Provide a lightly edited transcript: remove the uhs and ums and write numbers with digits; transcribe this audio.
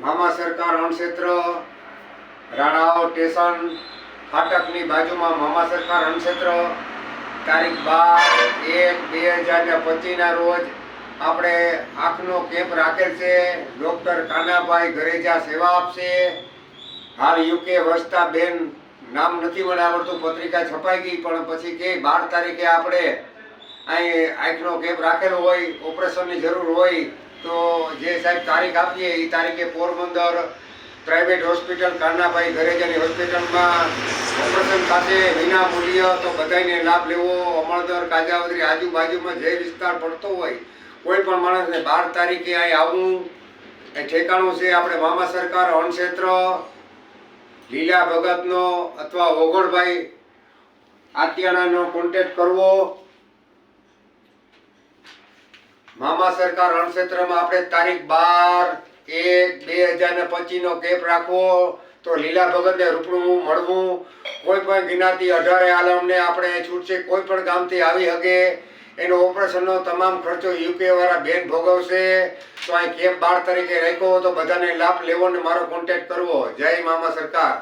મામા સરકાર અણક્ષેત્ર રાણાઓ સ્ટેશન ફાટકની બાજુમાં મામા સરકાર અણક્ષેત્ર તારીખ 12/1/2025 રોજ આપણે આંખનો કેમ્પ રાખેલ છે. ડૉક્ટર કાનાભાઈ ઘરેજા સેવા આપશે. હાલ યુકે વસતા બેન, નામ નથી મને આવડતું, પત્રિકા છપાઈ ગઈ, પણ પછી કે 12 તારીખે આપણે અહીં આંખનો કેમ્પ રાખેલો હોય, ઓપરેશનની જરૂર હોય તો જે સાહેબ તારીખ આપીએ એ તારીખે પોરબંદર પ્રાઇવેટ હોસ્પિટલ કાનાભાઈ ઘરેજાની હોસ્પિટલમાં ઓપરેશન થશે વિના મૂલ્ય. તો બધાને લાભ લેવો. અમળદર, કાજાવદરી આજુબાજુમાં જે વિસ્તાર પડતો હોય કોઈ પણ માણસને 12 તારીખે અહીં આવવું. એ ઠેકાણું છે આપણે મામા સરકાર અણક્ષેત્ર, લીલા ભગતનો અથવા ઓગણભાઈ આત્યાણાનો કોન્ટેક્ટ કરવો. મામા સરકાર અણક્ષેત્રમાં આપણે તારીખ 12/1/2025 કેમ્પ રાખવો. તો લીલા ભગતને રૂબરૂ મળવું. કોઈ પણ જ્ઞાતિ 18 આલમને આપણે છૂટશે, કોઈ પણ ગામથી આવી શકે. એનો ઓપરેશનનો તમામ ખર્ચો યુકે વાળા બેન ભોગવશે. તો અહીં કેમ્પ 12 તારીખે રાખ્યો તો બધાને લાભ લેવો ને મારો કોન્ટેક્ટ કરવો. જય મામા સરકાર.